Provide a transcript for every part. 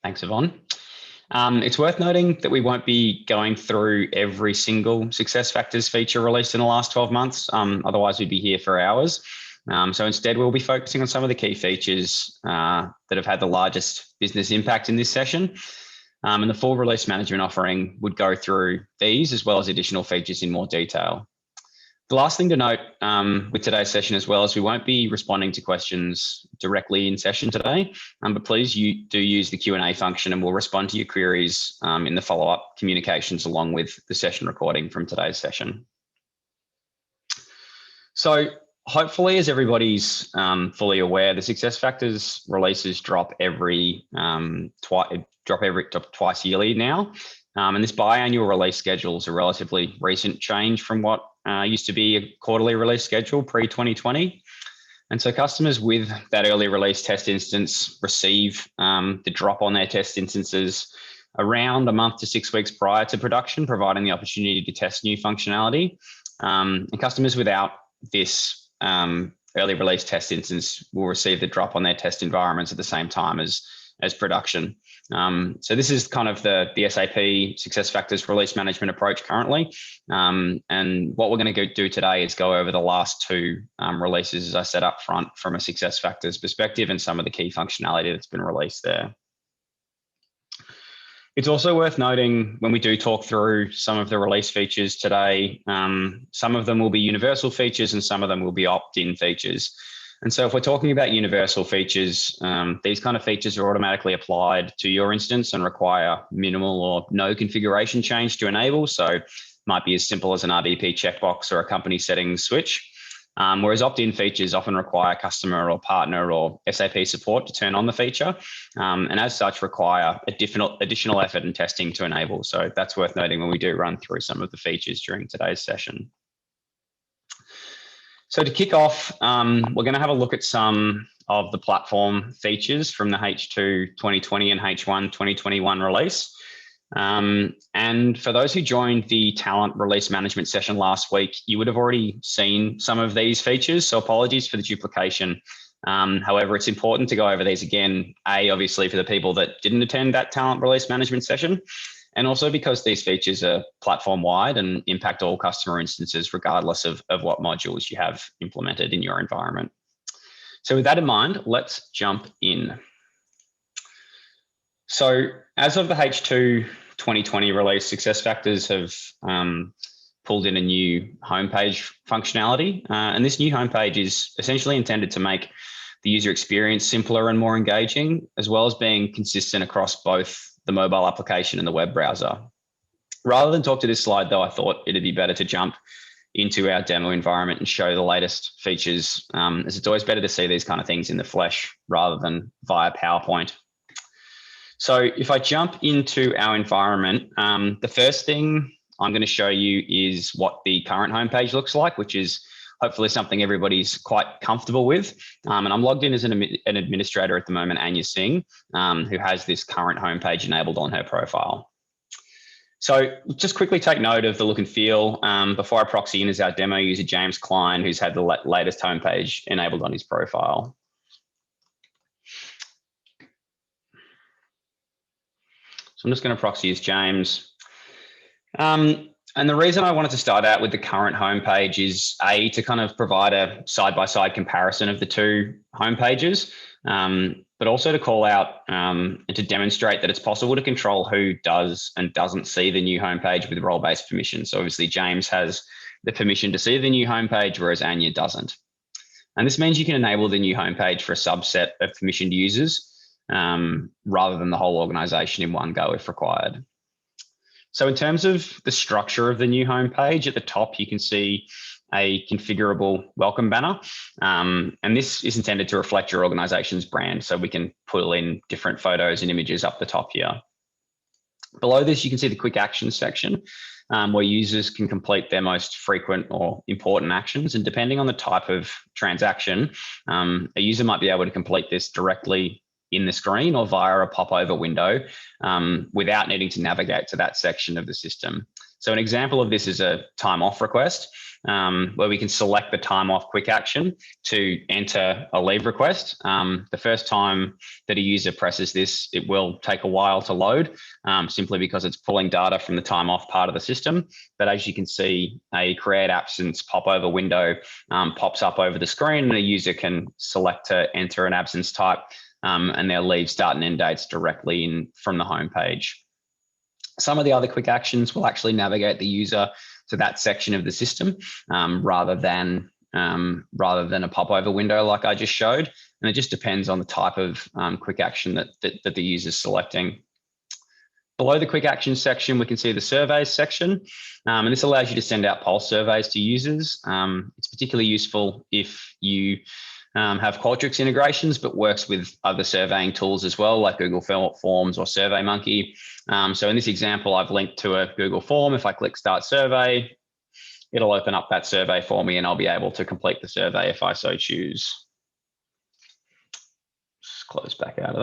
Thanks, Yvonne. It's worth noting that we won't be going through every single SuccessFactors feature released in the last 12 months. Otherwise, we'd be here for hours. So instead, we'll be focusing on some of the key features that have had the largest business impact in this session. And the full release management offering would go through these as well as additional features in more detail. The last thing to note with today's session as well is we won't be responding to questions directly in session today, but please do use the Q&A function and we'll respond to your queries in the follow-up communications along with the session recording from today's session. So hopefully, as everybody's fully aware, the SuccessFactors releases drop twice yearly now. And this biannual release schedule is a relatively recent change from what used to be a quarterly release schedule pre-2020. And so customers with that early release test instance receive the drop on their test instances around a month to 6 weeks prior to production, providing the opportunity to test new functionality. And customers without this early release test instance will receive the drop on their test environments at the same time as production. So this is kind of the SAP SuccessFactors release management approach currently. And what we're going to do today is go over the last two releases, as I said up front, from a SuccessFactors perspective and some of the key functionality that's been released there. It's also worth noting when we do talk through some of the release features today, some of them will be universal features and some of them will be opt-in features. And so if we're talking about universal features, these kind of features are automatically applied to your instance and require minimal or no configuration change to enable. So it might be as simple as an RDP checkbox or a company settings switch. Whereas opt-in features often require customer or partner or SAP support to turn on the feature, and as such require additional effort and testing to enable. So that's worth noting when we do run through some of the features during today's session. So to kick off, we're going to have a look at some of the platform features from the H2 2020 and H1 2021 release. And for those who joined the talent release management session last week, you would have already seen some of these features. So apologies for the duplication. However, it's important to go over these again, obviously for the people that didn't attend that talent release management session, and also because these features are platform wide and impact all customer instances, regardless of what modules you have implemented in your environment. So with that in mind, let's jump in. So as of the H2 2020 release, SuccessFactors have pulled in a new homepage functionality. And this new homepage is essentially intended to make the user experience simpler and more engaging, as well as being consistent across both the mobile application and the web browser. Rather than talk to this slide, though, I thought it'd be better to jump into our demo environment and show the latest features, as it's always better to see these kind of things in the flesh rather than via PowerPoint. So if I jump into our environment, the first thing I'm going to show you is what the current homepage looks like, which is hopefully something everybody's quite comfortable with. And I'm logged in as an administrator at the moment, Anya Singh, who has this current homepage enabled on her profile. So just quickly take note of the look and feel. Before I proxy in as our demo user, James Klein, who's had the latest homepage enabled on his profile. So I'm just going to proxy as James. And the reason I wanted to start out with the current homepage is to kind of provide a side-by-side comparison of the two homepages, but also to call out and to demonstrate that it's possible to control who does and doesn't see the new homepage with role-based permission. So obviously James has the permission to see the new homepage, whereas Anya doesn't. And this means you can enable the new homepage for a subset of permissioned users rather than the whole organization in one go if required. So in terms of the structure of the new homepage, at the top, you can see a configurable welcome banner. And this is intended to reflect your organization's brand. So we can pull in different photos and images up the top here. Below this, you can see the quick actions section, where users can complete their most frequent or important actions. And depending on the type of transaction, a user might be able to complete this directly in the screen or via a popover window without needing to navigate to that section of the system. So an example of this is a time off request, where we can select the time off quick action to enter a leave request. The first time that a user presses this, it will take a while to load, simply because it's pulling data from the time off part of the system. But as you can see, a create absence popover window pops up over the screen, and a user can select to enter an absence type and their leave start and end dates directly in from the home page. Some of the other quick actions will actually navigate the user to that section of the system rather than a popover window like I just showed. And it just depends on the type of quick action that the user is selecting. Below the quick action section, we can see the surveys section, and this allows you to send out pulse surveys to users. It's particularly useful if you have Qualtrics integrations, but works with other surveying tools as well, like Google Forms or SurveyMonkey. So in this example, I've linked to a Google form. If I click Start Survey, it'll open up that survey for me, and I'll be able to complete the survey if I so choose. Just close back out of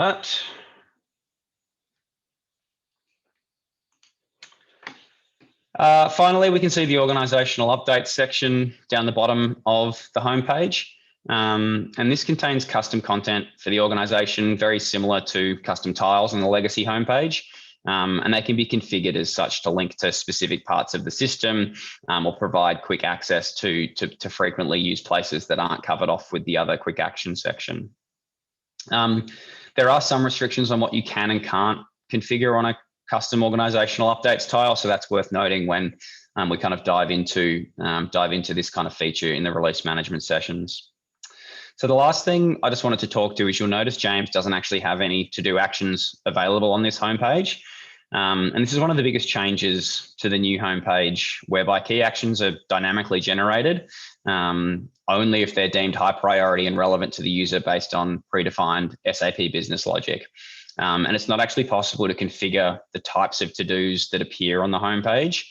that. Finally, we can see the organizational updates section down the bottom of the homepage. And this contains custom content for the organization, very similar to custom tiles on the legacy homepage. And they can be configured as such to link to specific parts of the system or provide quick access to frequently used places that aren't covered off with the other quick action section. There are some restrictions on what you can and can't configure on a custom organizational updates tile. So that's worth noting when we kind of dive into this kind of feature in the release management sessions. So the last thing I just wanted to talk to is you'll notice James doesn't actually have any to-do actions available on this homepage. And this is one of the biggest changes to the new homepage, whereby key actions are dynamically generated only if they're deemed high priority and relevant to the user based on predefined SAP business logic. And it's not actually possible to configure the types of to-dos that appear on the homepage.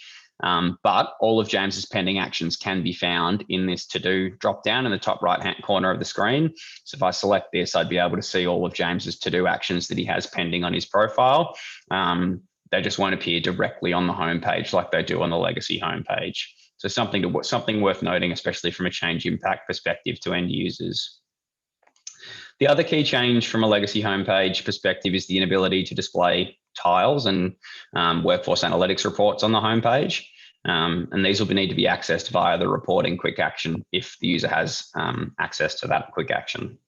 But all of James's pending actions can be found in this to-do drop-down in the top right-hand corner of the screen. So if I select this, I'd be able to see all of James's to-do actions that he has pending on his profile. They just won't appear directly on the homepage like they do on the legacy homepage. So something worth noting, especially from a change impact perspective to end users. The other key change from a legacy homepage perspective is the inability to display tiles and workforce analytics reports on the homepage. And these will need to be accessed via the reporting quick action if the user has access to that quick action.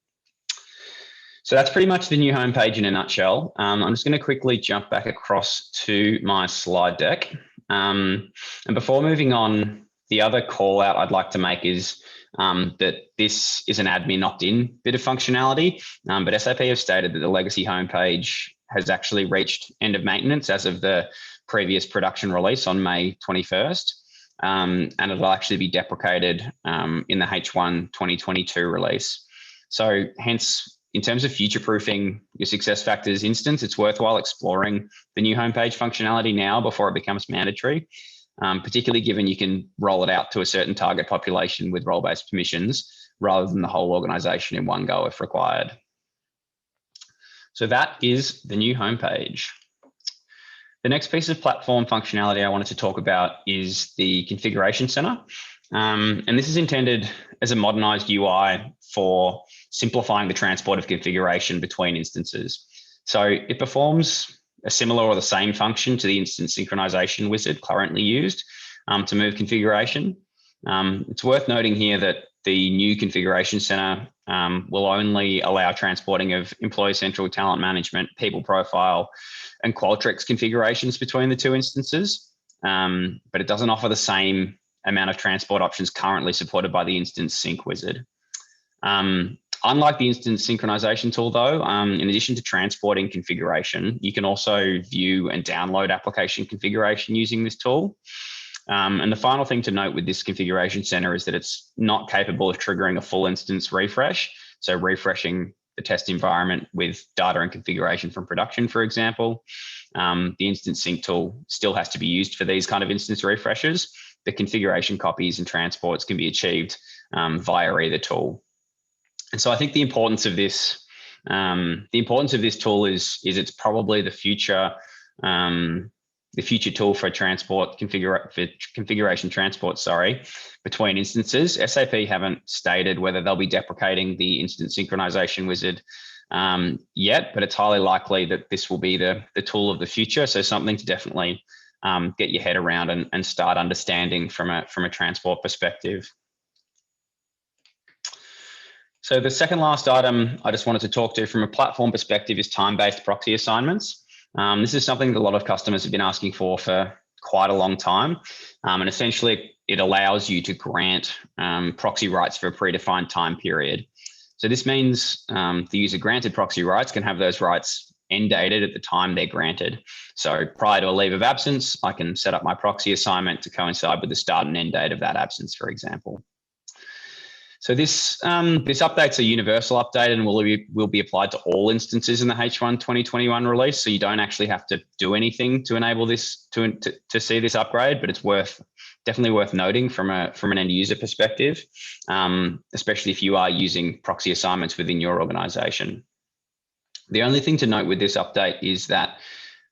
So that's pretty much the new homepage in a nutshell. I'm just going to quickly jump back across to my slide deck. And before moving on, the other call out I'd like to make is that this is an admin opt-in bit of functionality, but SAP have stated that the legacy homepage has actually reached end of maintenance as of the previous production release on May 21st, and it'll actually be deprecated in the H1 2022 release. So hence, in terms of future-proofing your SuccessFactors instance, it's worthwhile exploring the new homepage functionality now before it becomes mandatory. Particularly given you can roll it out to a certain target population with role-based permissions rather than the whole organization in one go if required. So that is the new homepage. The next piece of platform functionality I wanted to talk about is the configuration center. And this is intended as a modernized UI for simplifying the transport of configuration between instances. So it performs a similar or the same function to the instance synchronization wizard currently used to move configuration. It's worth noting here that the new configuration center will only allow transporting of Employee Central, Talent Management, People Profile, and Qualtrics configurations between the two instances, but it doesn't offer the same amount of transport options currently supported by the instance sync wizard. Unlike the instance synchronization tool though, in addition to transporting configuration, you can also view and download application configuration using this tool. And the final thing to note with this configuration center is that it's not capable of triggering a full instance refresh. So refreshing the test environment with data and configuration from production, for example. The instance sync tool still has to be used for these kind of instance refreshes. The configuration copies and transports can be achieved via either tool. And so I think the importance of this tool is it's probably the future the future tool for configuration transport, between instances. SAP haven't stated whether they'll be deprecating the instant synchronization wizard yet, but it's highly likely that this will be the tool of the future. So something to definitely get your head around and start understanding from a transport perspective. So the second last item I just wanted to talk to from a platform perspective is time-based proxy assignments. This is something that a lot of customers have been asking for quite a long time. And essentially it allows you to grant proxy rights for a predefined time period. So this means the user granted proxy rights can have those rights end dated at the time they're granted. So prior to a leave of absence, I can set up my proxy assignment to coincide with the start and end date of that absence, for example. So this update's a universal update and will be applied to all instances in the H1 2021 release. So you don't actually have to do anything to enable this to see this upgrade, but it's definitely worth noting from an end user perspective, especially if you are using proxy assignments within your organization. The only thing to note with this update is that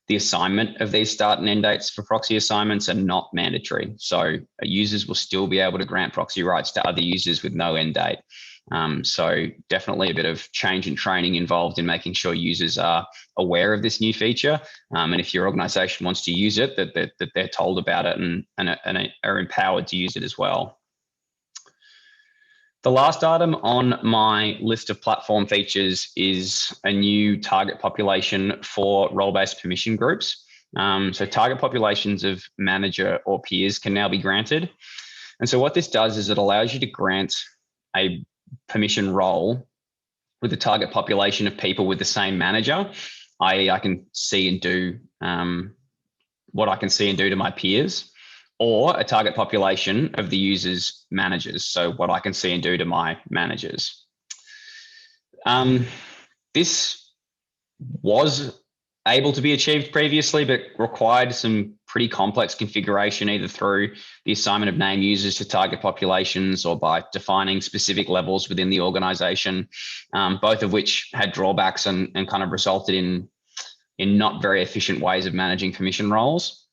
the assignment of these start and end dates for proxy assignments are not mandatory. So users will still be able to grant proxy rights to other users with no end date. So definitely a bit of change and training involved in making sure users are aware of this new feature. And if your organization wants to use it, that they're told about it and are empowered to use it as well. The last item on my list of platform features is a new target population for role-based permission groups. So target populations of manager or peers can now be granted. And so what this does is it allows you to grant a permission role with a target population of people with the same manager, i.e. I can see and do what I can see and do to my peers, or a target population of the user's managers. So what I can see and do to my managers. This was able to be achieved previously, but required some pretty complex configuration, either through the assignment of name users to target populations or by defining specific levels within the organization, both of which had drawbacks and kind of resulted in not very efficient ways of managing permission roles.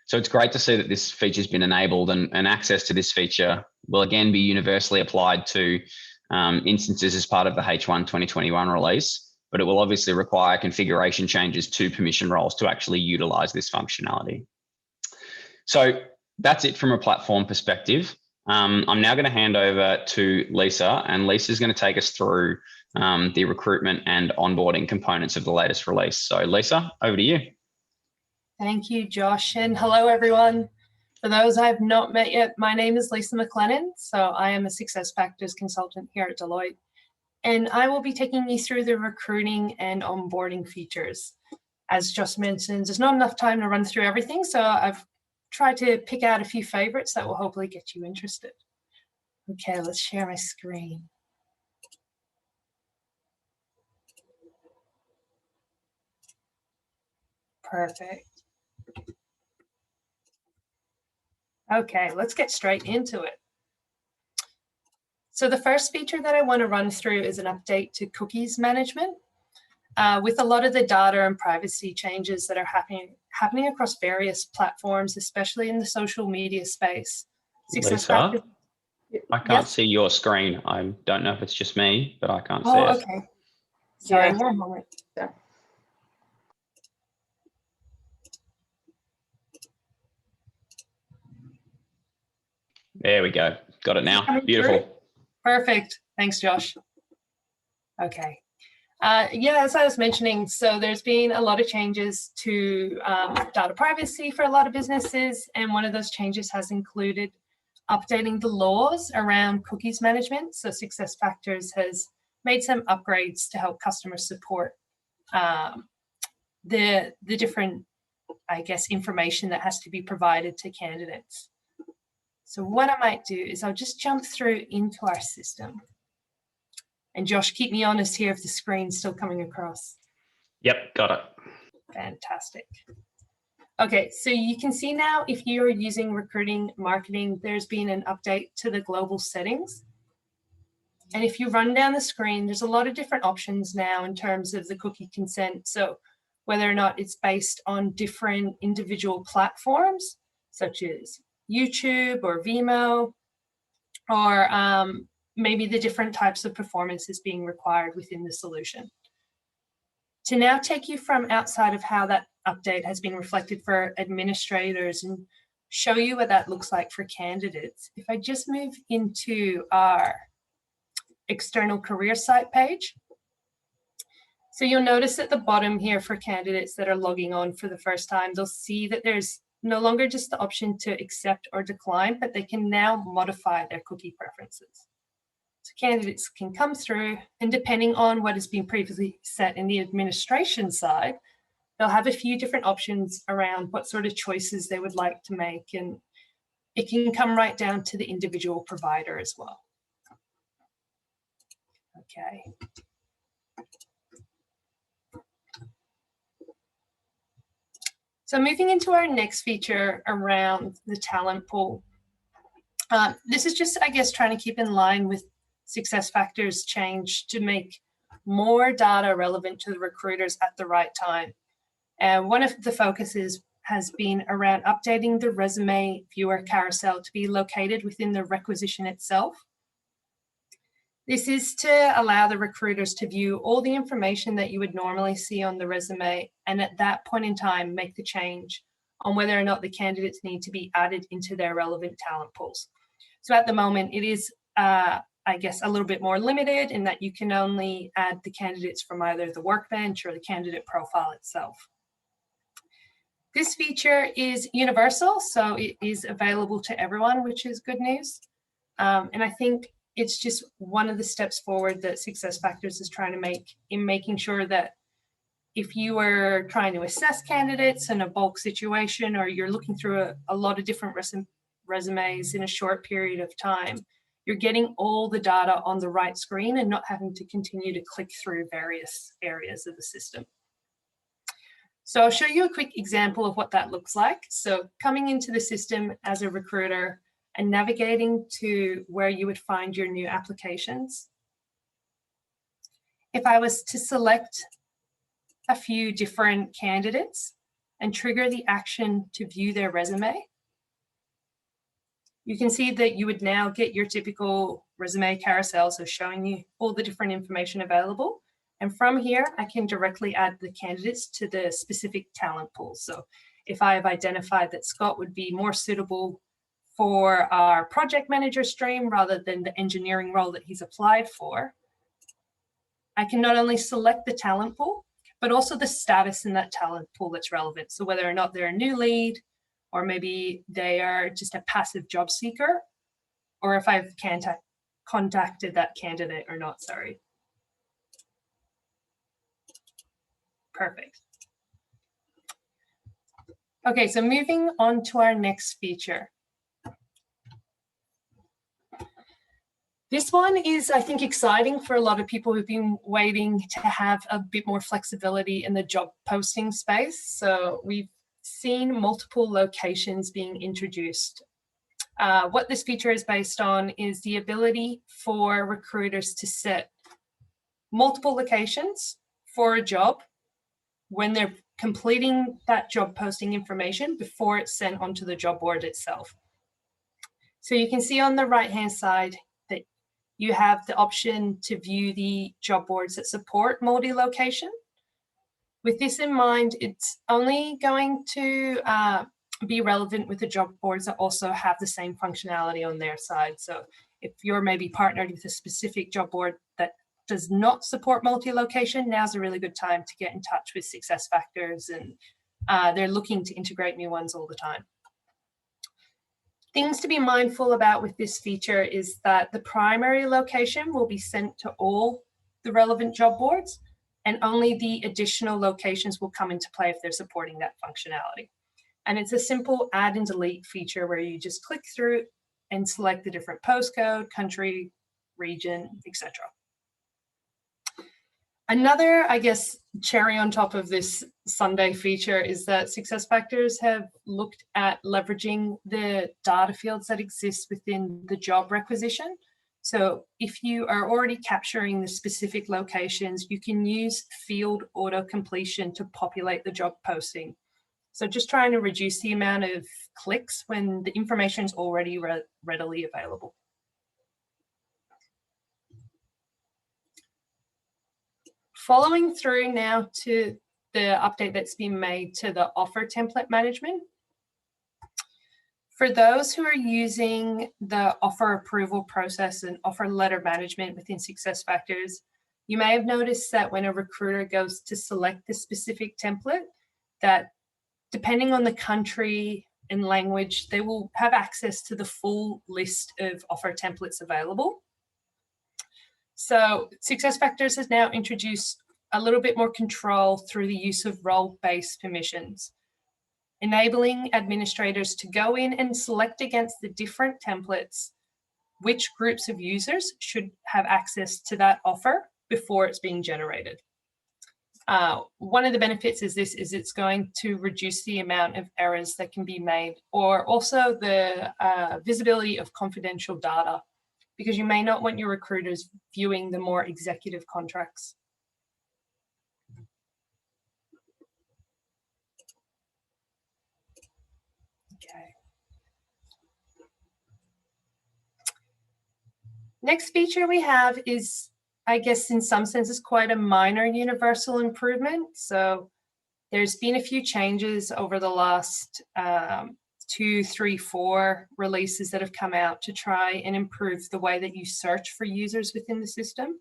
So it's great to see that this feature has been enabled, and access to this feature will again be universally applied to instances as part of the H1 2021 release, but it will obviously require configuration changes to permission roles to actually utilize this functionality. So that's it from a platform perspective. I'm now going to hand over to Lisa, and Lisa's going to take us through the recruitment and onboarding components of the latest release. So Lisa, over to you. Thank you, Josh, and hello, everyone. For those I have not met yet, my name is Lisa McLennan. So I am a SuccessFactors consultant here at Deloitte, and I will be taking you through the recruiting and onboarding features. As Josh mentioned, there's not enough time to run through everything, so I've tried to pick out a few favorites that will hopefully get you interested. Okay, let's share my screen. Perfect. Okay, let's get straight into it. So the first feature that I want to run through is an update to cookies management. With a lot of the data and privacy changes that are happening across various platforms, especially in the social media space. Lisa, I can't see your screen. I don't know if it's just me, but I can't see it. Oh, okay. Sorry, one moment. Yeah. There we go. Got it now. Beautiful. Perfect. Thanks, Josh. Okay. Yeah, as I was mentioning, so there's been a lot of changes to data privacy for a lot of businesses, and one of those changes has included updating the laws around cookies management. So SuccessFactors has made some upgrades to help customers support the different, I guess, information that has to be provided to candidates. So what I might do is I'll just jump through into our system. And Josh, keep me honest here if the screen's still coming across. Yep, got it. Fantastic. Okay, so you can see now if you're using recruiting marketing, there's been an update to the global settings. And if you run down the screen, there's a lot of different options now in terms of the cookie consent. So whether or not it's based on different individual platforms, such as YouTube or Vimeo, or maybe the different types of performances being required within the solution. To now take you from outside of how that update has been reflected for administrators and show you what that looks like for candidates, if I just move into our external career site page. So you'll notice at the bottom here for candidates that are logging on for the first time, they'll see that there's no longer just the option to accept or decline, but they can now modify their cookie preferences. So candidates can come through, and depending on what has been previously set in the administration side, they'll have a few different options around what sort of choices they would like to make, and it can come right down to the individual provider as well. Okay. So moving into our next feature around the talent pool. This is just, I guess, trying to keep in line with SuccessFactors change to make more data relevant to the recruiters at the right time. And one of the focuses has been around updating the resume viewer carousel to be located within the requisition itself. This is to allow the recruiters to view all the information that you would normally see on the resume, and at that point in time, make the change on whether or not the candidates need to be added into their relevant talent pools. So at the moment, it is, I guess, a little bit more limited in that you can only add the candidates from either the workbench or the candidate profile itself. This feature is universal, so it is available to everyone, which is good news. And I think it's just one of the steps forward that SuccessFactors is trying to make in making sure that if you are trying to assess candidates in a bulk situation, or you're looking through a lot of different resumes in a short period of time, you're getting all the data on the right screen and not having to continue to click through various areas of the system. So I'll show you a quick example of what that looks like. So coming into the system as a recruiter and navigating to where you would find your new applications. If I was to select a few different candidates and trigger the action to view their resume, you can see that you would now get your typical resume carousel, so showing you all the different information available. And from here, I can directly add the candidates to the specific talent pool. So if I have identified that Scott would be more suitable for our project manager stream rather than the engineering role that he's applied for, I can not only select the talent pool, but also the status in that talent pool that's relevant. So whether or not they're a new lead, or maybe they are just a passive job seeker, or if I've contacted that candidate or not, sorry. Perfect. Okay, so moving on to our next feature. This one is, I think, exciting for a lot of people who've been waiting to have a bit more flexibility in the job posting space. So we've seen multiple locations being introduced. What this feature is based on is the ability for recruiters to set multiple locations for a job when they're completing that job posting information before it's sent onto the job board itself. So you can see on the right-hand side that you have the option to view the job boards that support multi-location. With this in mind, it's only going to be relevant with the job boards that also have the same functionality on their side. So if you're maybe partnered with a specific job board that does not support multi-location, now's a really good time to get in touch with SuccessFactors, and they're looking to integrate new ones all the time. Things to be mindful about with this feature is that the primary location will be sent to all the relevant job boards, and only the additional locations will come into play if they're supporting that functionality. And it's a simple add and delete feature where you just click through and select the different postcode, country, region, etc. Another, I guess, cherry on top of this Sunday feature is that SuccessFactors have looked at leveraging the data fields that exist within the job requisition. So if you are already capturing the specific locations, you can use field auto completion to populate the job posting. So just trying to reduce the amount of clicks when the information is already readily available. Following through now to the update that's been made to the offer template management. For those who are using the offer approval process and offer letter management within SuccessFactors, you may have noticed that when a recruiter goes to select the specific template, that depending on the country and language, they will have access to the full list of offer templates available. So SuccessFactors has now introduced a little bit more control through the use of role-based permissions, enabling administrators to go in and select against the different templates which groups of users should have access to that offer before it's being generated. One of the benefits is it's going to reduce the amount of errors that can be made, or also the visibility of confidential data, because you may not want your recruiters viewing the more executive contracts. Okay. Next feature we have is, I guess in some senses, quite a minor universal improvement. So there's been a few changes over the last 2, 3, 4 releases that have come out to try and improve the way that you search for users within the system.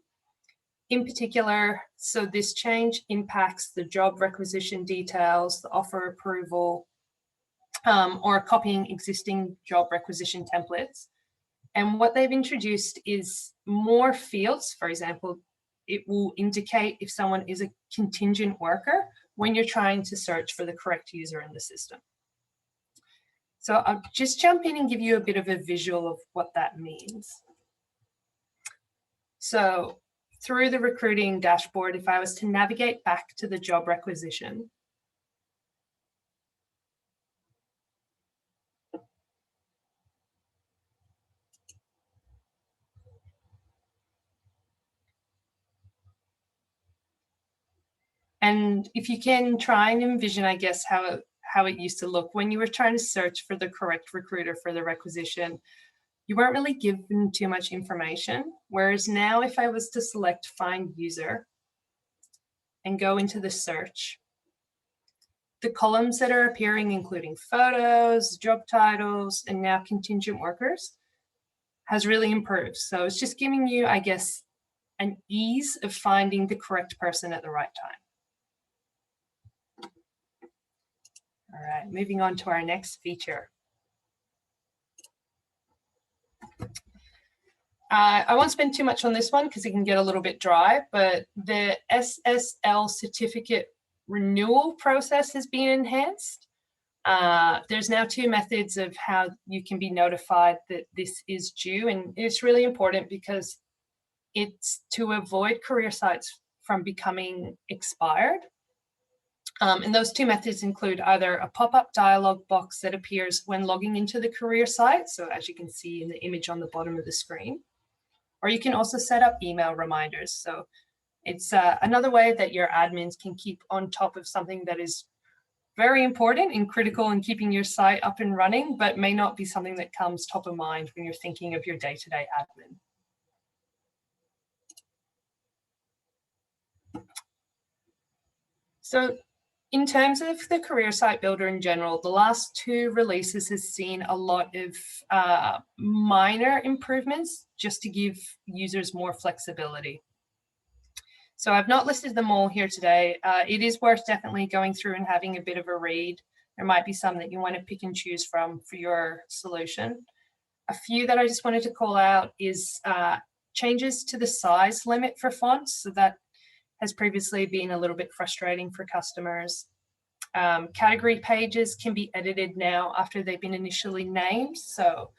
In particular, so this change impacts the job requisition details, the offer approval, or copying existing job requisition templates. And what they've introduced is more fields. For example, it will indicate if someone is a contingent worker when you're trying to search for the correct user in the system. So I'll just jump in and give you a bit of a visual of what that means. So through the recruiting dashboard, if I was to navigate back to the job requisition, and if you can try and envision, I guess, how it used to look when you were trying to search for the correct recruiter for the requisition, you weren't really given too much information. Whereas now, if I was to select find user and go into the search, the columns that are appearing, including photos, job titles, and now contingent workers, has really improved. So it's just giving you, I guess, an ease of finding the correct person at the right time. All right, moving on to our next feature. I won't spend too much on this one because it can get a little bit dry, but the SSL Certificate Renewal process has been enhanced. There's now 2 methods of how you can be notified that this is due, and it's really important because it's to avoid career sites from becoming expired. And those 2 methods include either a pop-up dialog box that appears when logging into the career site, so as you can see in the image on the bottom of the screen, or you can also set up email reminders. So it's another way that your admins can keep on top of something that is very important and critical in keeping your site up and running, but may not be something that comes top of mind when you're thinking of your day-to-day admin. So in terms of the career site builder in general, the last 2 releases has seen a lot of minor improvements just to give users more flexibility. So I've not listed them all here today. It is worth definitely going through and having a bit of a read. There might be some that you want to pick and choose from for your solution. A few that I just wanted to call out is changes to the size limit for fonts. So that has previously been a little bit frustrating for customers. Category pages can be edited now after they've been initially named. So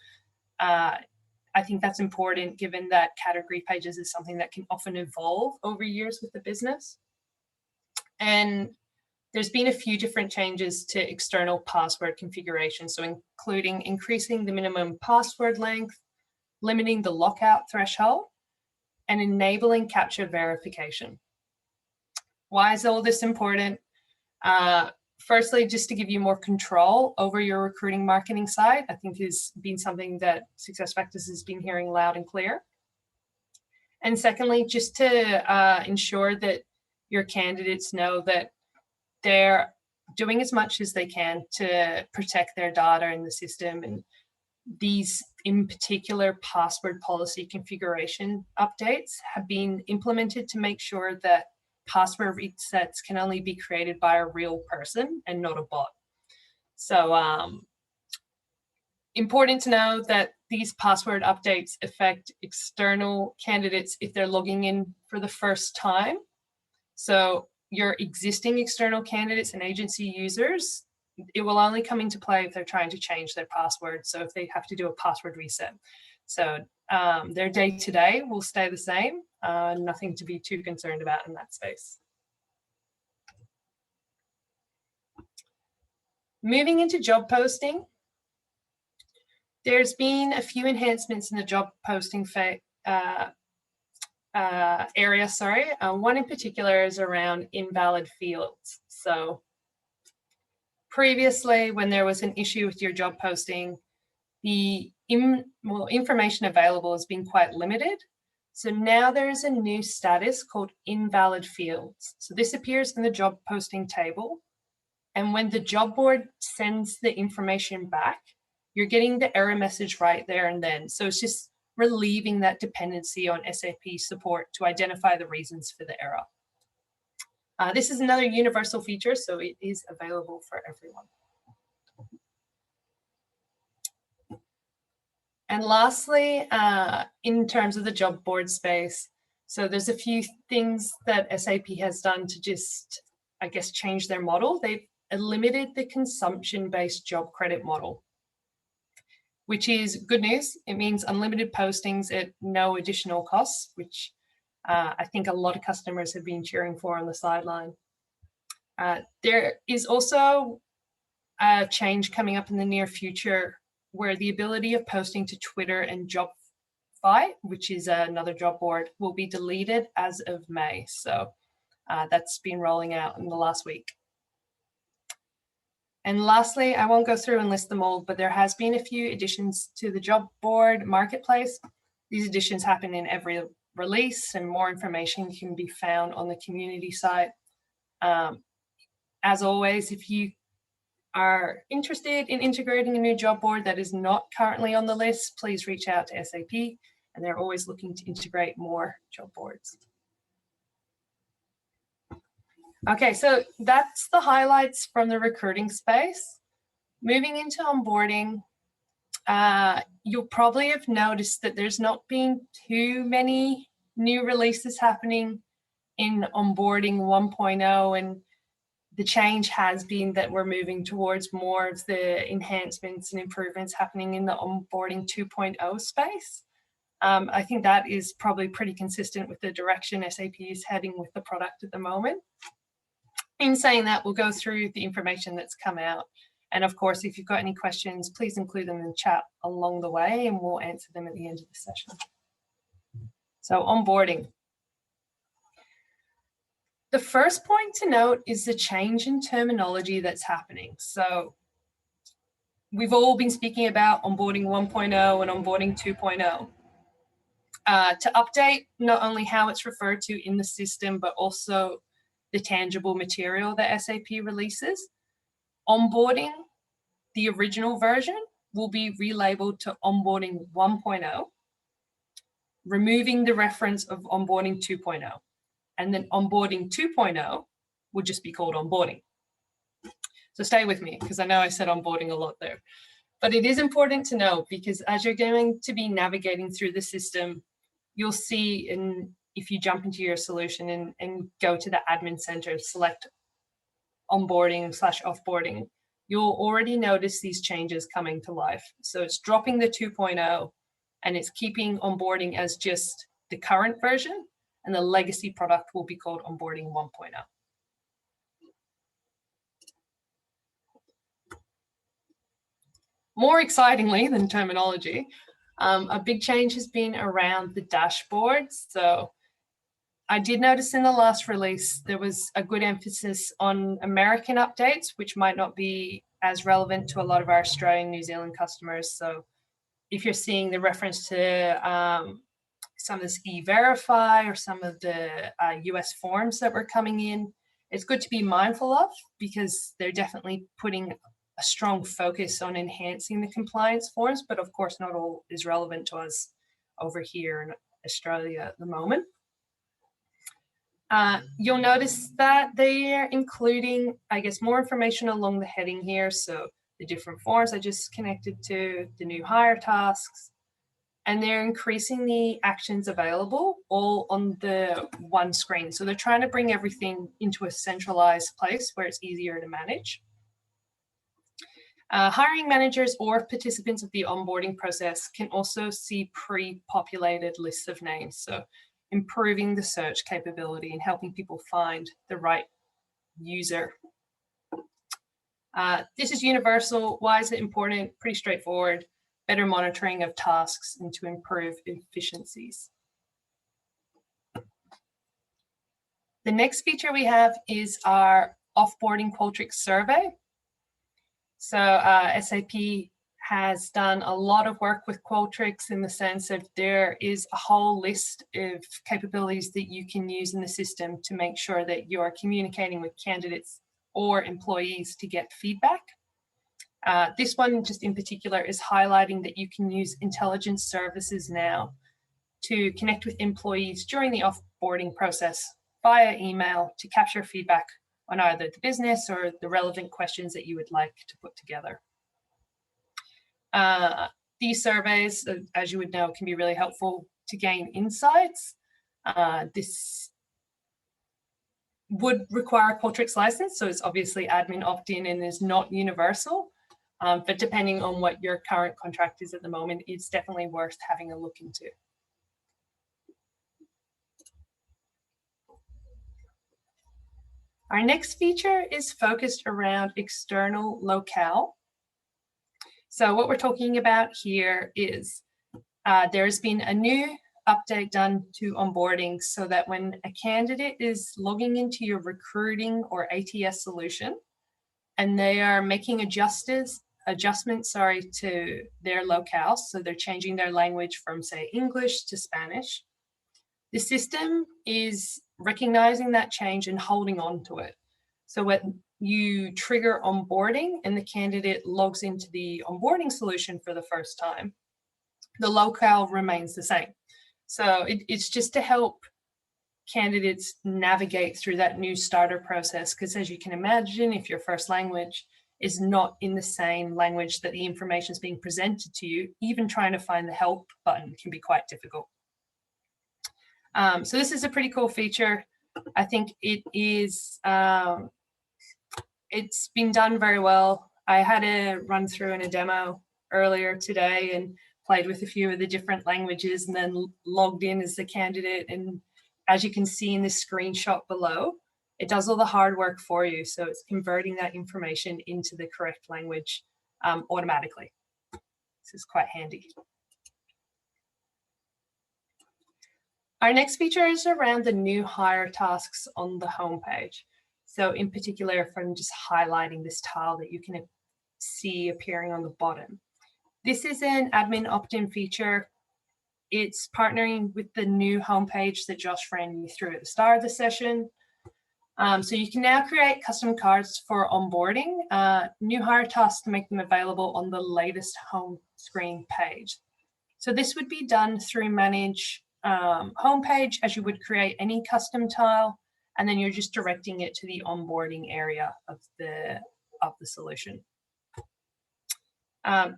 I think that's important given that category pages is something that can often evolve over years with the business. And there's been a few different changes to external password configuration, so including increasing the minimum password length, limiting the lockout threshold, and enabling capture verification. Why is all this important? Firstly, just to give you more control over your recruiting marketing side, I think has been something that SuccessFactors has been hearing loud and clear. And secondly, just to ensure that your candidates know that they're doing as much as they can to protect their data in the system. And these, in particular, password policy configuration updates have been implemented to make sure that password resets can only be created by a real person and not a bot. So important to know that these password updates affect external candidates if they're logging in for the first time. So your existing external candidates and agency users, it will only come into play if they're trying to change their password. So if they have to do a password reset. So their day-to-day will stay the same, nothing to be too concerned about in that space. Moving into job posting, there's been a few enhancements in the job posting area, one in particular is around invalid fields. So previously, when there was an issue with your job posting, the information available has been quite limited. So now there is a new status called invalid fields. So this appears in the job posting table. And when the job board sends the information back, you're getting the error message right there and then. So it's just relieving that dependency on SAP support to identify the reasons for the error. This is another universal feature, so it is available for everyone. And lastly, in terms of the job board space, so there's a few things that SAP has done to just, I guess, change their model. They've eliminated the consumption-based job credit model, which is good news. It means unlimited postings at no additional costs, which I think a lot of customers have been cheering for on the sideline. There is also a change coming up in the near future where the ability of posting to Twitter and JobFi, which is another job board, will be deleted as of May. So that's been rolling out in the last week. And lastly, I won't go through and list them all, but there has been a few additions to the job board marketplace. These additions happen in every release, and more information can be found on the community site. As always, if you are interested in integrating a new job board that is not currently on the list, please reach out to SAP, and they're always looking to integrate more job boards. Okay, so that's the highlights from the recruiting space. Moving into onboarding, you'll probably have noticed that there's not been too many new releases happening in onboarding 1.0, and the change has been that we're moving towards more of the enhancements and improvements happening in the onboarding 2.0 space. I think that is probably pretty consistent with the direction SAP is heading with the product at the moment. In saying that, we'll go through the information that's come out. And of course, if you've got any questions, please include them in the chat along the way, and we'll answer them at the end of the session. So onboarding. The first point to note is the change in terminology that's happening. So we've all been speaking about onboarding 1.0 and onboarding 2.0. To update not only how it's referred to in the system, but also the tangible material that SAP releases. Onboarding, the original version, will be relabeled to onboarding 1.0, removing the reference of onboarding 2.0. And then onboarding 2.0 will just be called onboarding. So stay with me, because I know I said onboarding a lot there. But it is important to know, because as you're going to be navigating through the system, you'll see, if you jump into your solution and go to the admin center, select onboarding/offboarding, you'll already notice these changes coming to life. So it's dropping the 2.0, and it's keeping onboarding as just the current version, and the legacy product will be called onboarding 1.0. More excitingly than terminology, A big change has been around the dashboards. So I did notice in the last release, there was a good emphasis on American updates, which might not be as relevant to a lot of our Australian, New Zealand customers. So if you're seeing the reference to some of this e-verify or some of the US forms that were coming in, it's good to be mindful of because they're definitely putting a strong focus on enhancing the compliance forms, but of course not all is relevant to us over here in Australia at the moment. You'll notice that they are including, I guess, more information along the heading here. So the different forms I just connected to, the new hire tasks, and they're increasing the actions available all on the one screen. So they're trying to bring everything into a centralized place where it's easier to manage. Hiring managers or participants of the onboarding process can also see pre-populated lists of names. So improving the search capability and helping people find the right user. This is universal. Why is it important? Pretty straightforward. Better monitoring of tasks and to improve efficiencies. The next feature we have is our offboarding Qualtrics survey. So SAP has done a lot of work with Qualtrics in the sense of there is a whole list of capabilities that you can use in the system to make sure that you're communicating with candidates or employees to get feedback. This one just in particular is highlighting that you can use intelligence services now to connect with employees during the offboarding process via email to capture feedback on either the business or the relevant questions that you would like to put together. These surveys, as you would know, can be really helpful to gain insights. This would require a Qualtrics license, so it's obviously admin opt-in and is not universal. But depending on what your current contract is at the moment, it's definitely worth having a look into. Our next feature is focused around external locale. So what we're talking about here is there's been a new update done to onboarding so that when a candidate is logging into your recruiting or ATS solution and they are making adjustments to their locale, so they're changing their language from, say, English to Spanish, the system is recognizing that change and holding on to it. So when you trigger onboarding and the candidate logs into the onboarding solution for the first time, the locale remains the same. So it's just to help candidates navigate through that new starter process, because as you can imagine, if your first language is not in the same language that the information is being presented to you, even trying to find the help button can be quite difficult. So this is a pretty cool feature. I think it is, it's been done very well. I had a run through in a demo earlier today and played with a few of the different languages and then logged in as the candidate. And as you can see in this screenshot below, it does all the hard work for you. So it's converting that information into the correct language automatically. This is quite handy. Our next feature is around the new hire tasks on the homepage. So in particular, from just highlighting this tile that you can see appearing on the bottom. This is an admin opt-in feature. It's partnering with the new homepage that Josh ran you through at the start of the session. So you can now create custom cards for onboarding, new hire tasks to make them available on the latest home screen page. So this would be done through Manage homepage as you would create any custom tile, and then you're just directing it to the onboarding area of the solution.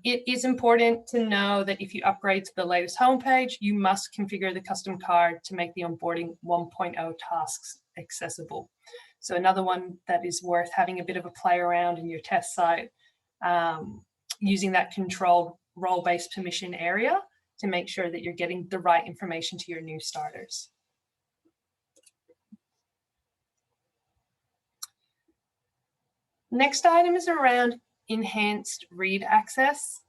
It is important to know that if you upgrade to the latest homepage, you must configure the custom card to make the onboarding 1.0 tasks accessible. So another one that is worth having a bit of a play around in your test site, using that controlled role-based permission area to make sure that you're getting the right information to your new starters. Next item is around enhanced read access.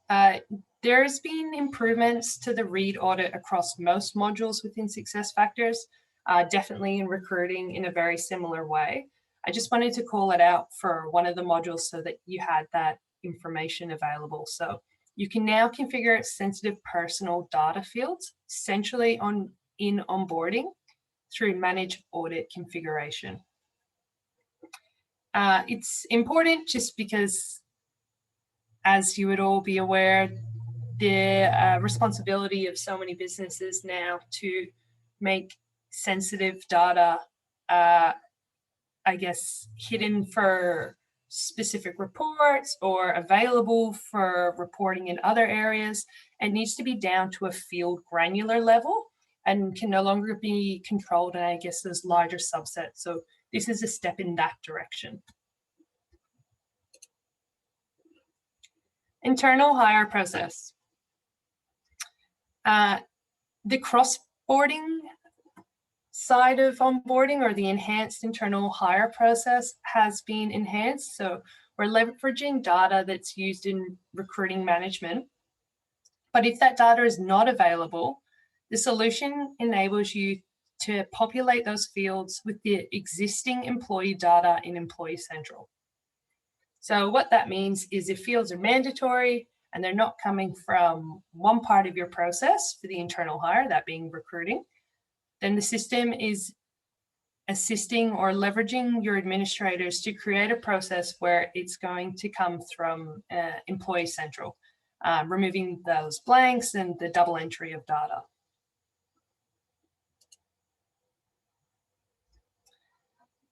There's been improvements to the read audit across most modules within SuccessFactors, definitely in recruiting in a very similar way. I just wanted to call it out for one of the modules so that you had that information available. So you can now configure sensitive personal data fields centrally in onboarding through Manage Audit Configuration. It's important just because, as you would all be aware, the responsibility of so many businesses now to make sensitive data, I guess, hidden for specific reports or available for reporting in other areas, and needs to be down to a field granular level and can no longer be controlled in, I guess, those larger subsets. So this is a step in that direction. Internal hire process. The cross-boarding side of onboarding, or the enhanced internal hire process, has been enhanced. So we're leveraging data that's used in recruiting management. But if that data is not available, the solution enables you to populate those fields with the existing employee data in Employee Central. So what that means is if fields are mandatory and they're not coming from one part of your process for the internal hire, that being recruiting, then the system is assisting or leveraging your administrators to create a process where it's going to come from Employee Central, removing those blanks and the double entry of data.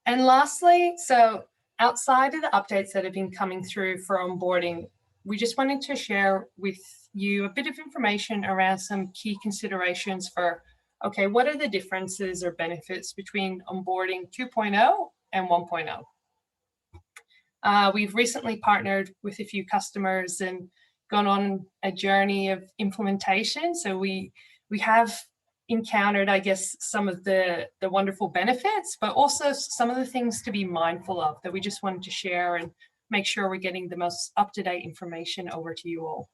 And lastly, so outside of the updates that have been coming through for onboarding, we just wanted to share with you a bit of information around some key considerations for, okay, what are the differences or benefits between onboarding 2.0 and 1.0? We've recently partnered with a few customers and gone on a journey of implementation. So we have encountered, I guess, some of the wonderful benefits, but also some of the things to be mindful of that we just wanted to share and make sure we're getting the most up-to-date information over to you all.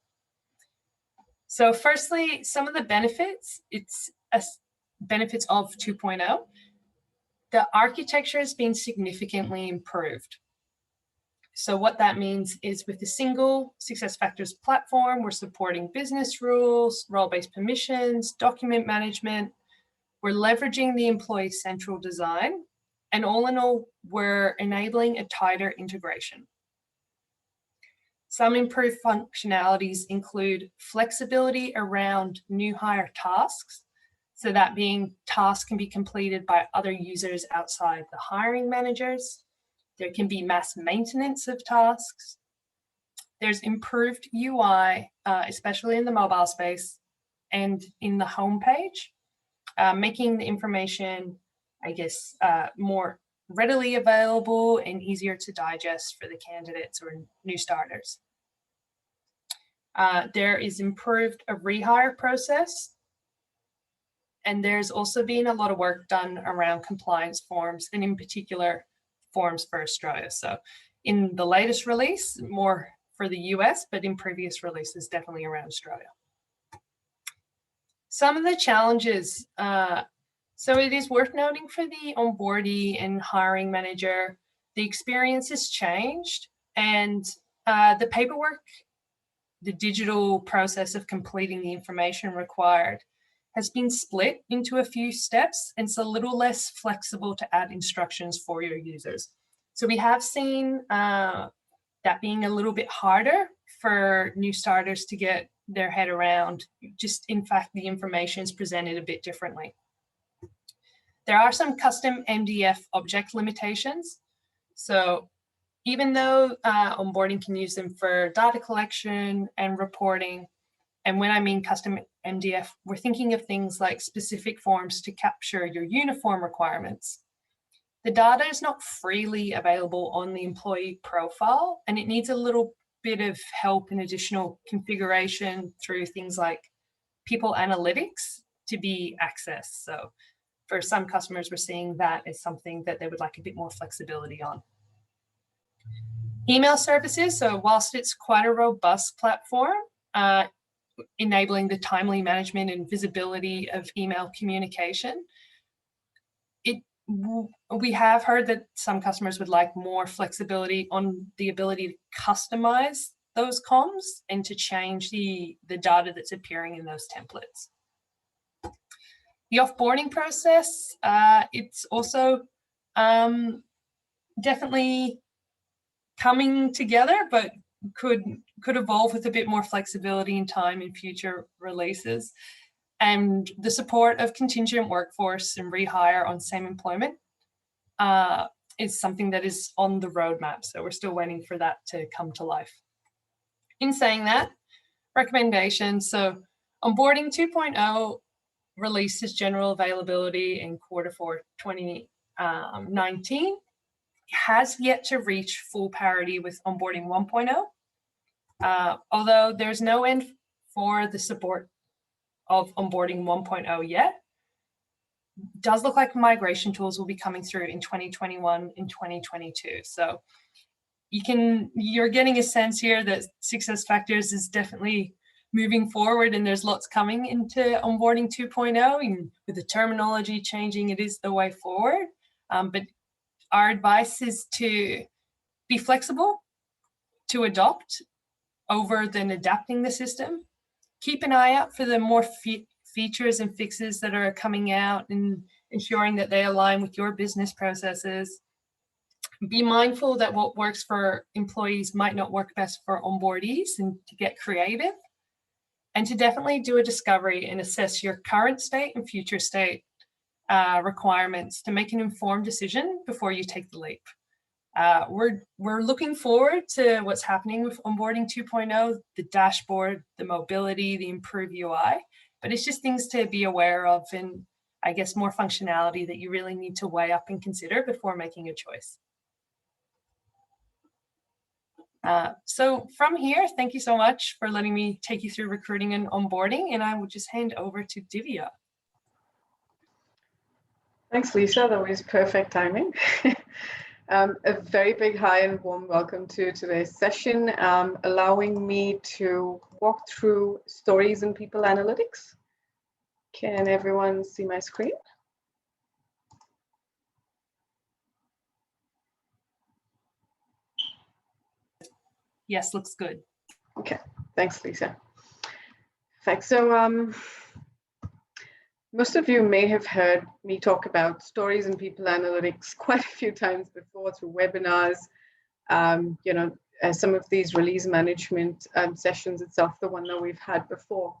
So firstly, some of the benefits, benefits of 2.0. The architecture has been significantly improved. So what that means is with a single SuccessFactors platform, we're supporting business rules, role-based permissions, document management. We're leveraging the Employee Central design, and all in all, we're enabling a tighter integration. Some improved functionalities include flexibility around new hire tasks. So that being tasks can be completed by other users outside the hiring managers. There can be mass maintenance of tasks. There's improved UI, especially in the mobile space and in the homepage, making the information, I guess, more readily available and easier to digest for the candidates or new starters. There is improved a rehire process. And there's also been a lot of work done around compliance forms, and in particular, forms for Australia. So in the latest release, more for the US, but in previous releases, definitely around Australia. Some of the challenges, so it is worth noting for the onboardee and hiring manager, the experience has changed, and the paperwork, the digital process of completing the information required has been split into a few steps, and it's a little less flexible to add instructions for your users. So we have seen that being a little bit harder for new starters to get their head around. Just, in fact, the information is presented a bit differently. There are some custom MDF object limitations. So even though onboarding can use them for data collection and reporting, and when I mean custom MDF, we're thinking of things like specific forms to capture your uniform requirements. The data is not freely available on the employee profile, and it needs a little bit of help and additional configuration through things like people analytics to be accessed. So for some customers, we're seeing that as something that they would like a bit more flexibility on. Email services, so whilst it's quite a robust platform, enabling the timely management and visibility of email communication. We have heard that some customers would like more flexibility on the ability to customize those comms and to change the data that's appearing in those templates. The offboarding process, it's also definitely coming together, but could evolve with a bit more flexibility in time in future releases. And the support of contingent workforce and rehire on same employment is something that is on the roadmap. So we're still waiting for that to come to life. In saying that, recommendations. So Onboarding 2.0 releases general availability in Q4 2019. Has yet to reach full parity with Onboarding 1.0, although there's no end for the support of Onboarding 1.0 yet. Does look like migration tools will be coming through in 2021 and 2022. So you're getting a sense here that SuccessFactors is definitely moving forward, and there's lots coming into Onboarding 2.0, and with the terminology changing, it is the way forward. But our advice is to be flexible, to adopt over than adapting the system. Keep an eye out for the more features and fixes that are coming out and ensuring that they align with your business processes. Be mindful that what works for employees might not work best for onboardees, and to get creative, and to definitely do a discovery and assess your current state and future state requirements to make an informed decision before you take the leap. We're looking forward to what's happening with Onboarding 2.0, the dashboard, the mobility, the improved UI, but it's just things to be aware of, and I guess more functionality that you really need to weigh up and consider before making a choice. So from here, thank you so much for letting me take you through recruiting and onboarding, and I will just hand over to Divya. Thanks, Lisa. That was perfect timing. A very big hi and warm welcome to today's session, allowing me to walk through stories in people analytics. Can everyone see my screen? Yes, looks good. Okay, thanks, Lisa. Perfect. So most of you may have heard me talk about stories in people analytics quite a few times before through webinars, some of these release management sessions itself, the one that we've had before.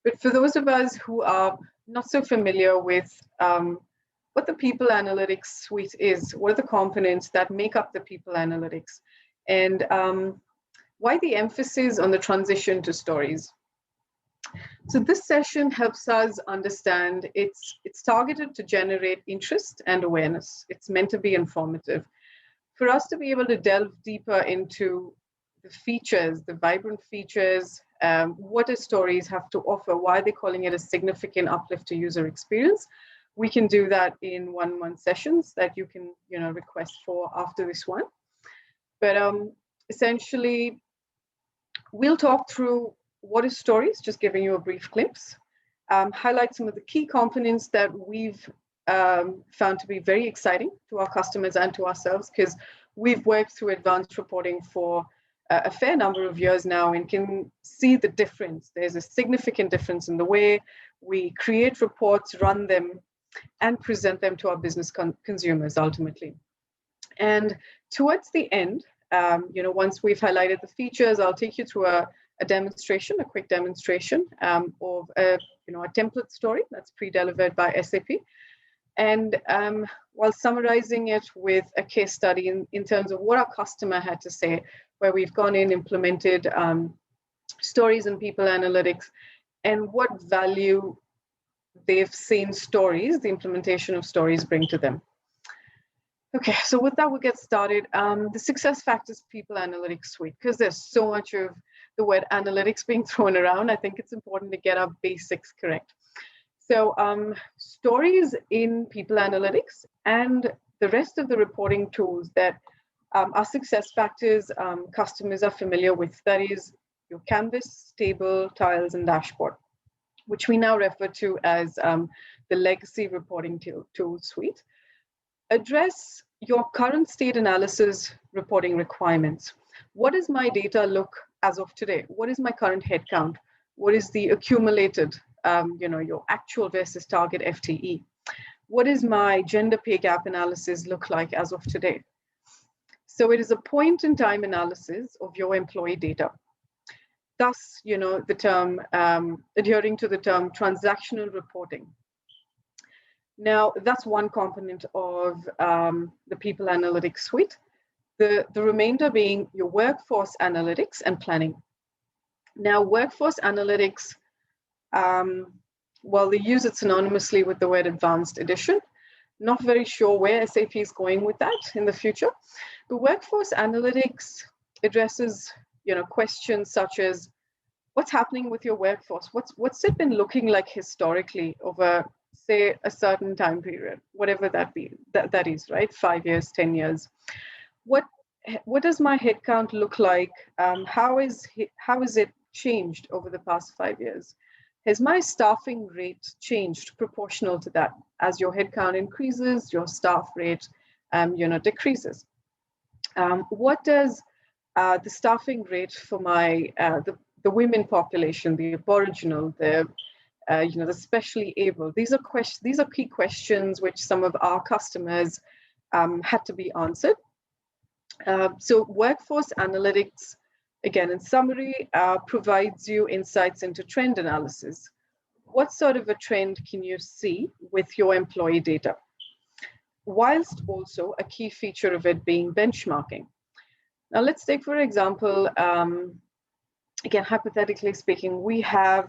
But for those of us who are not so familiar with what the people analytics suite is, what are the components that make up the people analytics, and why the emphasis on the transition to stories. So this session helps us understand it's targeted to generate interest and awareness. It's meant to be informative. For us to be able to delve deeper into the features, the vibrant features, what do stories have to offer, why they're calling it a significant uplift to user experience, we can do that in one-on-one sessions that you can request for after this one. But essentially, we'll talk through what is stories, just giving you a brief glimpse, highlight some of the key components that we've found to be very exciting to our customers and to ourselves, because we've worked through advanced reporting for a fair number of years now and can see the difference. There's a significant difference in the way we create reports, run them, and present them to our business consumers ultimately. And towards the end, once we've highlighted the features, I'll take you through a demonstration, a quick demonstration of a template story that's pre-delivered by SAP. And while summarizing it with a case study in terms of what our customer had to say, where we've gone in, implemented stories and people analytics, and what value they've seen stories, the implementation of stories, bring to them. Okay, so with that, we'll get started. The SuccessFactors People Analytics Suite, because there's so much of the word analytics being thrown around, I think it's important to get our basics correct. So stories in people analytics and the rest of the reporting tools that our SuccessFactors customers are familiar with, that is your canvas, table, tiles, and dashboard, which we now refer to as the legacy reporting tool suite, address your current state analysis reporting requirements. What does my data look as of today? What is my current headcount? What is the accumulated, your actual versus target FTE? What is my gender pay gap analysis look like as of today? So it is a point in time analysis of your employee data. Thus, the term, adhering to the term transactional reporting. Now, that's one component of the People Analytics Suite. The remainder being your workforce analytics and planning. Now, workforce analytics, well, they use it synonymously with the word advanced edition. Not very sure where SAP is going with that in the future. The workforce analytics addresses, questions such as what's happening with your workforce? What's it been looking like historically over, say, a certain time period, whatever that is, right? 5 years, 10 years. What does my headcount look like? How is it changed over the past 5 years? Has my staffing rate changed proportional to that? As your headcount increases, your staff rate, decreases. What does the staffing rate for my the women population, the Aboriginal, the specially able? These are key questions which some of our customers had to be answered. So workforce analytics, again, in summary, provides you insights into trend analysis. What sort of a trend can you see with your employee data? Whilst also a key feature of it being benchmarking. Now let's take, for example, again, hypothetically speaking, we have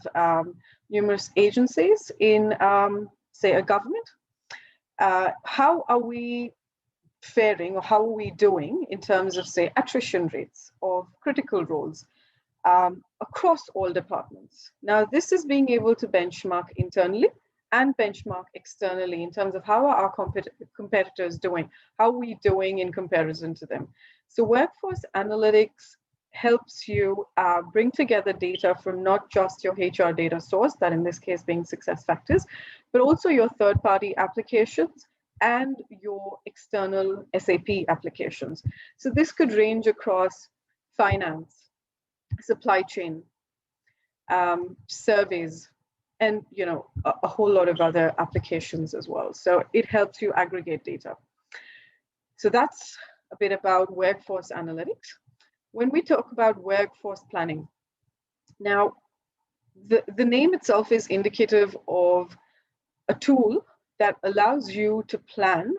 numerous agencies in, say, a government. How are we faring, or how are we doing in terms of, say, attrition rates of critical roles across all departments? Now, this is being able to benchmark internally and benchmark externally in terms of how are our competitors doing? How are we doing in comparison to them? So workforce analytics helps you bring together data from not just your HR data source, that in this case being SuccessFactors, but also your third-party applications and your external SAP applications. So this could range across finance, supply chain, surveys, and a whole lot of other applications as well. So it helps you aggregate data. So that's a bit about workforce analytics. When we talk about workforce planning, now the name itself is indicative of a tool that allows you to plan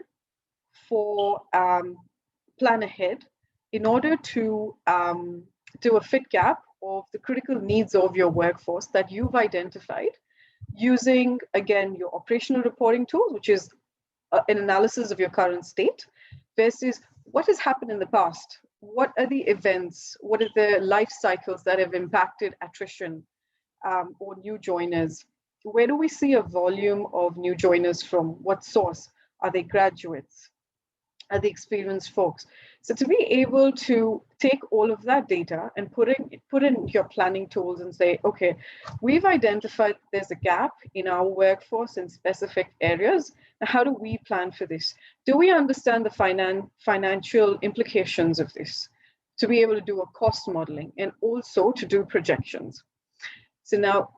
ahead in order to do a fit gap of the critical needs of your workforce that you've identified using, again, your operational reporting tools, which is an analysis of your current state versus what has happened in the past. What are the events? What are the life cycles that have impacted attrition or new joiners? Where do we see a volume of new joiners from? What source? Are they graduates? Are they experienced folks? So to be able to take all of that data and put in your planning tools and say, okay, we've identified there's a gap in our workforce in specific areas. Now, how do we plan for this? Do we understand the financial implications of this? To be able to do a cost modeling and also to do projections. So now,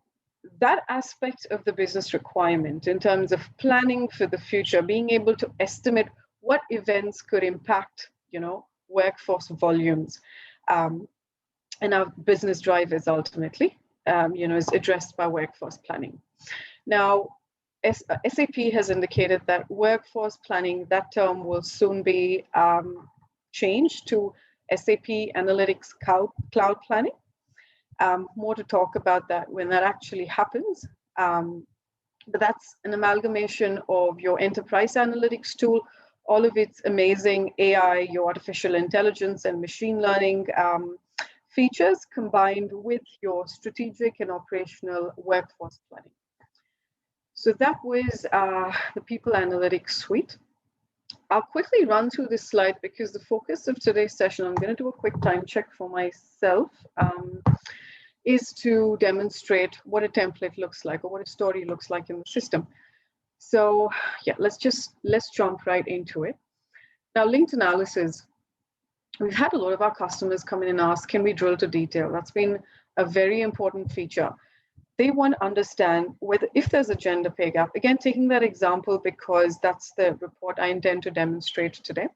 that aspect of the business requirement in terms of planning for the future, being able to estimate what events could impact, workforce volumes and our business drivers ultimately, is addressed by workforce planning. Now, SAP has indicated that workforce planning, that term will soon be changed to SAP Analytics Cloud Planning. More to talk about that when that actually happens. But that's an amalgamation of your enterprise analytics tool, all of its amazing AI, your artificial intelligence and machine learning features combined with your strategic and operational workforce planning. So that was the People Analytics Suite. I'll quickly run through this slide because the focus of today's session, I'm going to do a quick time check for myself. is to demonstrate what a template looks like or what a story looks like in the system. So yeah, let's jump right into it. Now, linked analysis. We've had a lot of our customers come in and ask, can we drill to detail? That's been a very important feature. They want to understand whether, if there's a gender pay gap, again, taking that example because that's the report I intend to demonstrate today.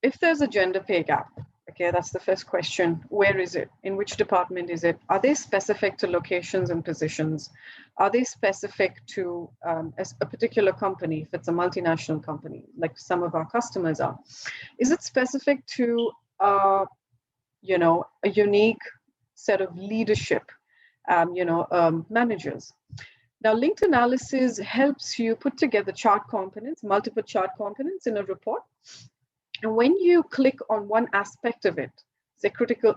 If there's a gender pay gap, okay, that's the first question. Where is it? In which department is it? Are they specific to locations and positions? Are they specific to a particular company, if it's a multinational company, like some of our customers are? Is it specific to, a unique set of leadership, managers? Now, linked analysis helps you put together chart components, multiple chart components in a report. And when you click on one aspect of it, say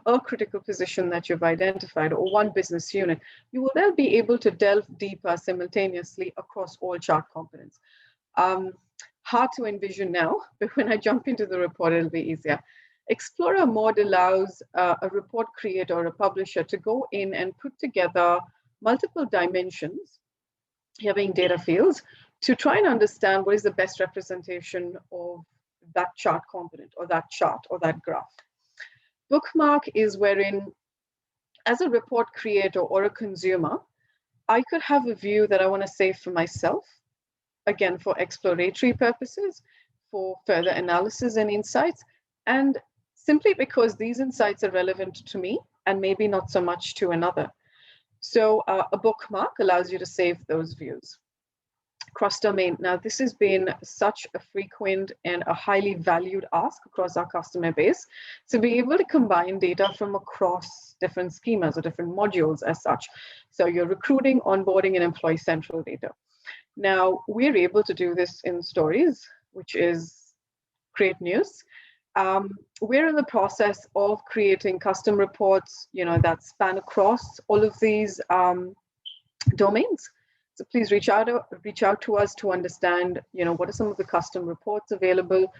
a critical position that you've identified or one business unit, you will then be able to delve deeper simultaneously across all chart components. Hard to envision now, but when I jump into the report, it'll be easier. Explorer mode allows a report creator or a publisher to go in and put together multiple dimensions, here being data fields, to try and understand what is the best representation of that chart component or that chart or that graph. Bookmark is wherein, as a report creator or a consumer, I could have a view that I want to save for myself, again, for exploratory purposes, for further analysis and insights, and simply because these insights are relevant to me and maybe not so much to another. So a bookmark allows you to save those views. Cross-domain. Now, this has been such a frequent and a highly valued ask across our customer base to be able to combine data from across different schemas or different modules as such. So you're recruiting, onboarding, and employee central data. Now, we're able to do this in stories, which is great news. We're in the process of creating custom reports, that span across all of these domains. So please reach out to us to understand, what are some of the custom reports available.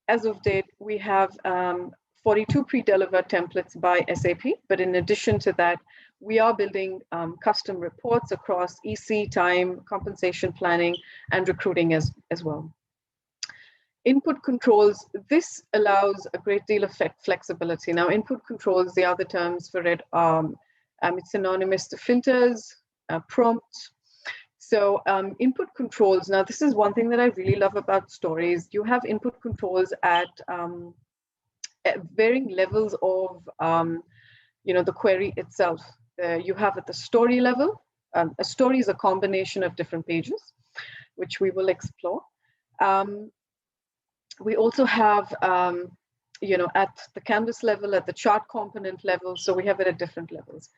As of date, we have 42 pre-delivered templates by SAP, but in addition to that, we are building custom reports across EC, time, compensation planning, and recruiting as well. Input controls, this allows a great deal of flexibility. Now, input controls, the other terms for it, it's synonymous to filters, prompts. So input controls, now this is one thing that I really love about stories. You have input controls at varying levels of, the query itself. You have at the story level. A story is a combination of different pages, which we will explore. We also have, at the canvas level, at the chart component level, so we have it at different levels.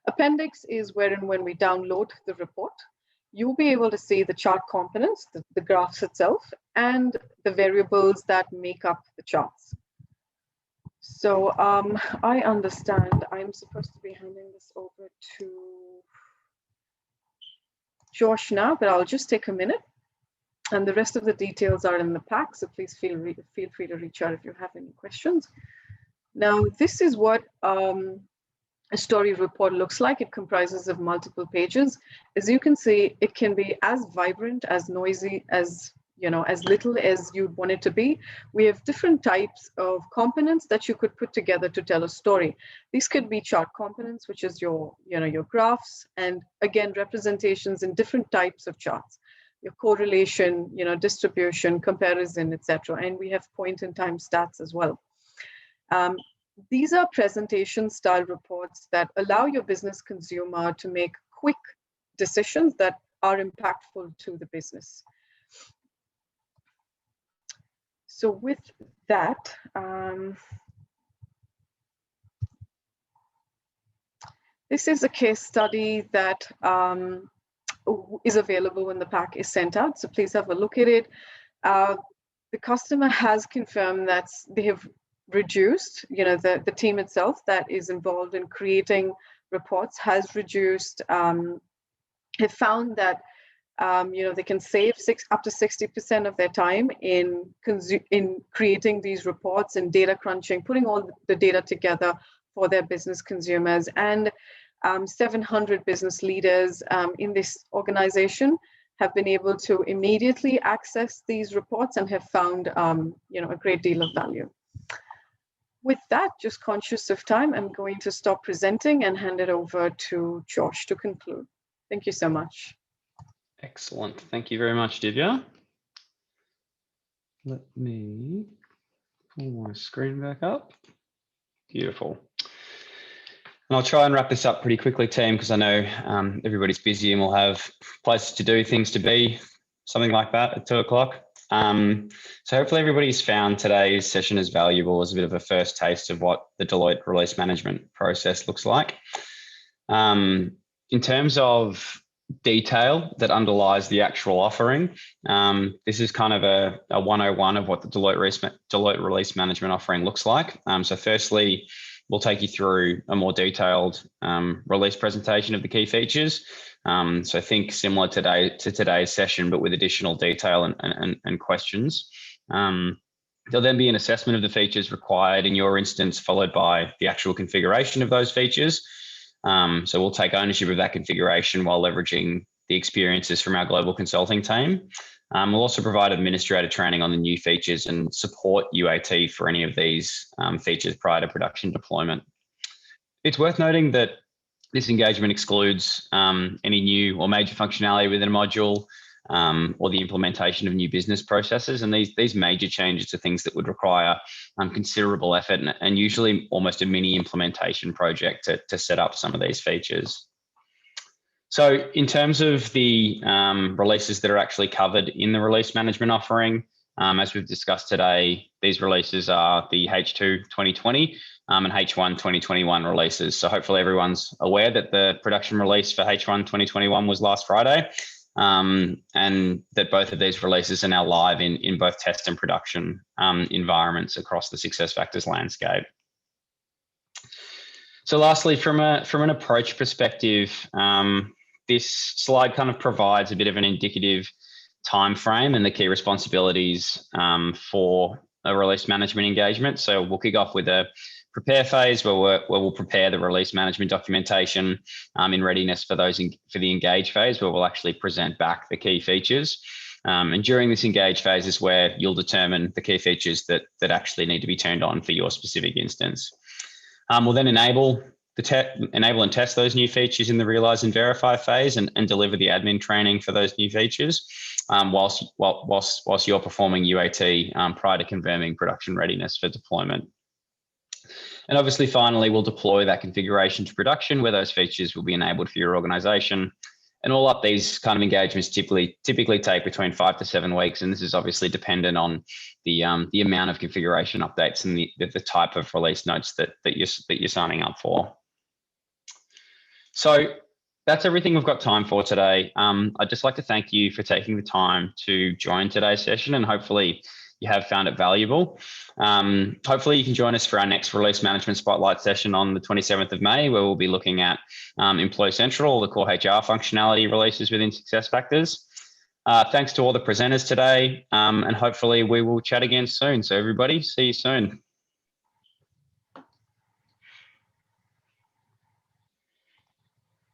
Appendix is wherein when we download the report, you'll be able to see the chart components, the graphs itself, and the variables that make up the charts. So I understand I'm supposed to be handing this over to Josh now, but I'll just take a minute. And the rest of the details are in the pack, so please feel free to reach out if you have any questions. Now, this is what a story report looks like. It comprises of multiple pages. As you can see, it can be as vibrant, as noisy, as little as you'd want it to be. We have different types of components that you could put together to tell a story. These could be chart components, which is your graphs, and again, representations in different types of charts. Your correlation, distribution, comparison, etc. And we have point-in-time stats as well. These are presentation style reports that allow your business consumer to make quick decisions that are impactful to the business. So with that, this is a case study that is available when the pack is sent out. So please have a look at it. The customer has confirmed that they have reduced, the team itself that is involved in creating reports has reduced, have found that They can save up to 60% of their time in creating these reports and data crunching, putting all the data together for their business consumers. And 700 business leaders in this organization have been able to immediately access these reports and have found a great deal of value. With that, just conscious of time, I'm going to stop presenting and hand it over to Josh to conclude. Thank you so much. Excellent. Thank you very much, Divya. Let me pull my screen back up. Beautiful. And I'll try and wrap this up pretty quickly, team, because I know everybody's busy and we'll have places to do, things to be, something like that at 2 o'clock. So hopefully everybody's found today's session as valuable as a bit of a first taste of what the Deloitte release management process looks like. In terms of detail that underlies the actual offering, this is kind of a 101 of what the Deloitte release management offering looks like. So firstly, we'll take you through a more detailed release presentation of the key features. So think similar to today's session, but with additional detail and questions. There'll then be an assessment of the features required in your instance, followed by the actual configuration of those features. So we'll take ownership of that configuration while leveraging the experiences from our global consulting team. We'll also provide administrator training on the new features and support UAT for any of these features prior to production deployment. It's worth noting that this engagement excludes any new or major functionality within a module or the implementation of new business processes. And these major changes are things that would require considerable effort and usually almost a mini implementation project to set up some of these features. So in terms of the releases that are actually covered in the release management offering, as we've discussed today, these releases are the H2 2020 and H1 2021 releases. So hopefully everyone's aware that the production release for H1 2021 was last Friday, and that both of these releases are now live in both test and production environments across the SuccessFactors landscape. So lastly, from an approach perspective, this slide kind of provides a bit of an indicative time frame and the key responsibilities for a release management engagement. So we'll kick off with a prepare phase where we'll prepare the release management documentation in readiness for the engage phase, where we'll actually present back the key features. And during this engage phase is where you'll determine the key features that actually need to be turned on for your specific instance. We'll then enable and test those new features in the realize and verify phase and deliver the admin training for those new features whilst you're performing UAT prior to confirming production readiness for deployment. And obviously, finally, we'll deploy that configuration to production where those features will be enabled for your organization. And all up, these kind of engagements typically take between 5 to 7 weeks. And this is obviously dependent on the amount of configuration updates and the type of release notes that you're signing up for. So that's everything we've got time for today. I'd just like to thank you for taking the time to join today's session, and hopefully you have found it valuable. Hopefully you can join us for our next release management spotlight session on the 27th of May, where we'll be looking at Employee Central, the core HR functionality releases within SuccessFactors. Thanks to all the presenters today, and hopefully we will chat again soon. So everybody, see you soon.